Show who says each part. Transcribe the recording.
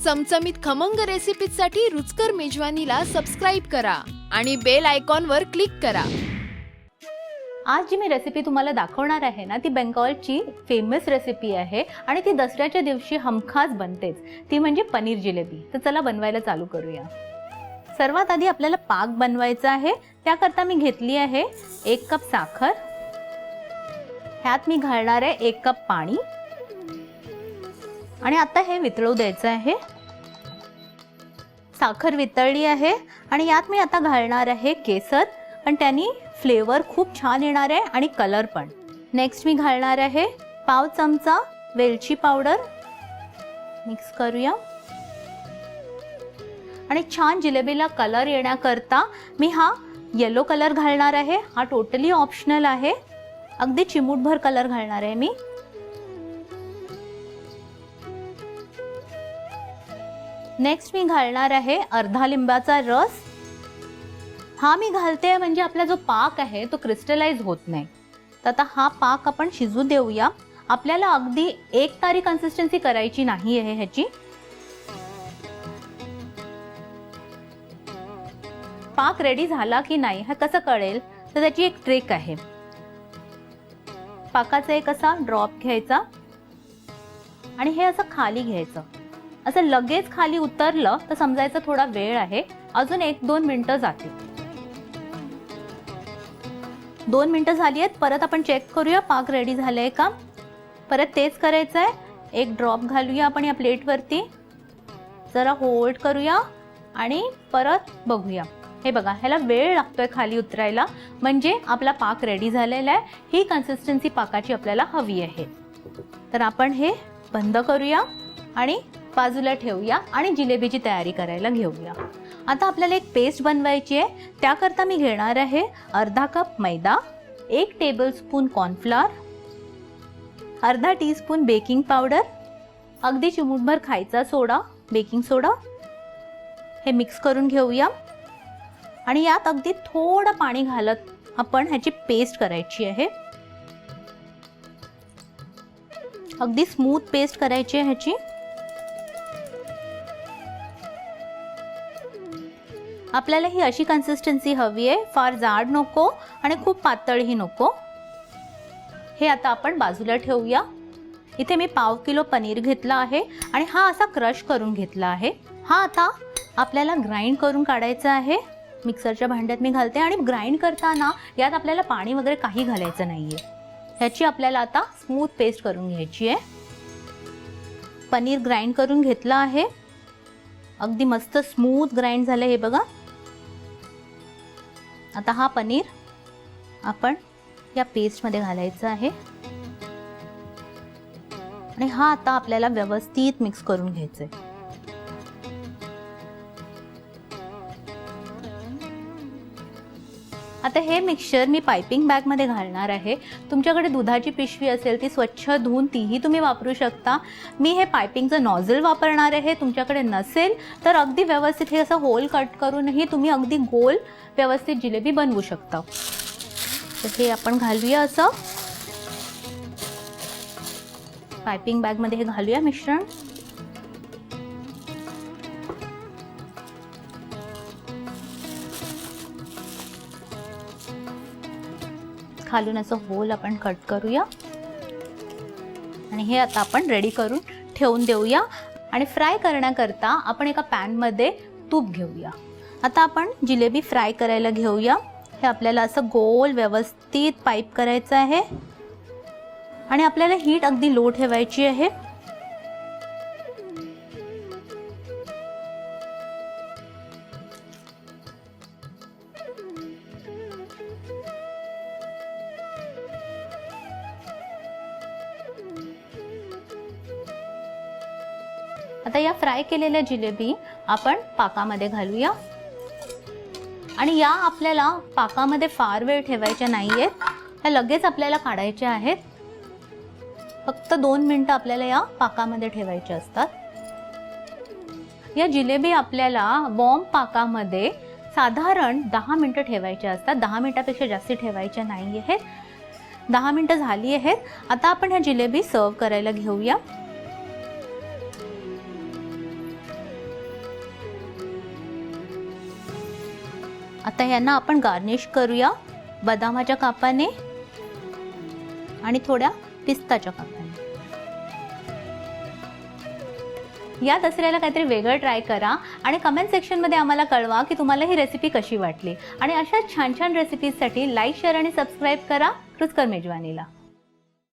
Speaker 1: चमचमीत खमंग रेसिपीसाठी रुचकर मेजवानीला सबस्क्राईब करा आणि बेल आयकॉनवर क्लिक करा।
Speaker 2: आज जी मी रेसिपी तुम्हाला दाखवणार आहे ना ती बेंगॉलची फेमस रेसिपी आहे आणि ती दसऱ्याच्या दिवशी हमखास बनतेच, ती म्हणजे पनीर जिलेबी। तर चला बनवायला चालू करूया। सर्वात आधी आपल्याला पाक बनवायचा आहे। त्याकरता मी घेतली आहे 1 कप साखर, ह्यात मी घालणार आहे 1 कप पाणी आणि आता हे वितळू द्यायचं आहे। साखर वितळली आहे आणि यात मी आता घालणार आहे केसर, पण त्यानी फ्लेवर खूप छान येणार आहे आणि कलर पण। नेक्स्ट मी घालणार आहे पाव चमचा वेलची पावडर, मिक्स करूया आणि छान जिलेबीला कलर येण्याकरता मी हा येलो कलर घालणार आहे। हा टोटली ऑप्शनल आहे, अगदी चिमूटभर कलर घालणार आहे मी। नेक्स्ट मी घालणार आहे अर्धा लिंबाचा रस। हा मी घालते म्हणजे आपला जो पाक आहे तो क्रिस्टलाइज होत नाही। तर आता हा पाक आपण शिजू देऊया। आपल्याला अगदी एकतारी कन्सिस्टन्सी करायची नाही आहे ह्याची। पाक रेडी झाला की नाही हे कसं कळेल, तर त्याची एक ट्रिक आहे। पाकाचा एक असा ड्रॉप घ्यायचा आणि हे असं खाली घ्यायचं। असं लगेच खाली उतरलं तर समजायचं थोडा वेळ आहे, अजून 1-2 मिनिटं जातील। 2 मिनिटं झाली आहेत, परत आपण चेक करूया पाक रेडी झालाय का। परत तेच करायचं आहे, एक ड्रॉप घालूया आपण या प्लेटवरती, जरा होल्ड करूया आणि परत बघूया। हे बघा, ह्याला वेळ लागतोय खाली उतरायला, म्हणजे आपला पाक रेडी झालेला आहे। ही कन्सिस्टन्सी पाकाची आपल्याला हवी आहे। तर आपण हे बंद करूया आणि बाजूला ठेवूया आणि जिलेबीची तयारी करायला घेऊया। आता आपल्याला एक पेस्ट बनवायची आहे। त्याकरता मी घेणार आहे अर्धा कप मैदा, 1 टेबलस्पून कॉर्नफ्लोअर, अर्धा टीस्पून बेकिंग पावडर, अगदी चिमूटभर खायचा सोडा, बेकिंग सोडा। हे मिक्स करून घेऊया आणि यात अगदी थोडं पाणी घालत आपण ह्याची पेस्ट करायची आहे। अगदी स्मूथ पेस्ट करायची आहे ह्याची। आपल्याला ही अशी कन्सिस्टन्सी हवी आहे, फार जाड नको आणि खूप पातळही नको। हे आता आपण बाजूला ठेवूया। इथे मी पाव किलो पनीर घेतला आहे आणि हा असा क्रश करून घेतला आहे। हा आता आपल्याला ग्राइंड करून काढायचा आहे। मिक्सरच्या भांड्यात मी घालते आणि ग्राइंड करताना यात आपल्याला पाणी वगैरे काही घालायचं नाहीये। ह्याची आपल्याला आता स्मूथ पेस्ट करून घ्यायची आहे। पनीर ग्राइंड करून घेतला आहे, अगदी मस्त स्मूथ ग्राइंड झालं हे बघा। आता हा पनीर आपण या पेस्ट मध्ये घालायचा आहे आणि हा आता आपल्याला व्यवस्थित मिक्स करून घ्यायचा आहे। आता हे मिक्सचर मी पाइपिंग बॅग मध्ये घालणार आहे। तुमच्याकडे दुधाची पिशवी असेल ती स्वच्छ धुवून तीही तुम्ही वापरू शकता। मी हे पाइपिंगचं नॉझल वापरणार आहे। तुमच्याकडे नसेल तर अगदी व्यवस्थित हे असं होल कट करूनही तुम्ही अगदी गोल व्यवस्थित जिलेबी बनवू शकता। तर हे आपण घालूया असं पाइपिंग बॅग मध्ये, हे घालूया मिश्रण। खालून असं होल आपण कट करूया आणि हे आता आपण रेडी करून ठेवून देऊया। आणि फ्राय करण्याकरता आपण एका पॅन मध्ये तूप घेऊया। आता आपण जिलेबी फ्राय करायला घेऊया। हे आपल्याला असं गोल व्यवस्थित पाईप करायचं आहे आणि आपल्याला हीट अगदी लो ठेवायची आहे। आता या फ्राय केलेल्या जिलेबी आपण पाकामध्ये घालूया आणि या आपल्याला पाकामध्ये फार वेळ ठेवायच्या नाहीयेत, ह्या लगेच आपल्याला काढायच्या आहेत। फक्त 2 मिनिटं आपल्याला या पाकामध्ये ठेवायचे असतात। या जिलेबी आपल्याला वॉर्म पाकामध्ये साधारण 10 मिनिटं ठेवायच्या असतात। 10 मिनिटापेक्षा जास्त ठेवायच्या नाही आहेत। 10 मिनिटं झाली आहेत। आता आपण ह्या जिलेबी सर्व करायला घेऊया। आता यांना आपण गार्निश करूया बदामाच्या कापाने आणि थोड्या पिस्ताच्या कापाने. या दसऱ्याला काहीतरी वेगळं ट्राय करा आणि कमेंट सेक्शनमध्ये आम्हाला कळवा की तुम्हाला ही रेसिपी कशी वाटली. आणि अशा छान छान रेसिपीजसाठी लाईक, शेअर आणि सबस्क्राईब करा रुचकर मेजवानीला.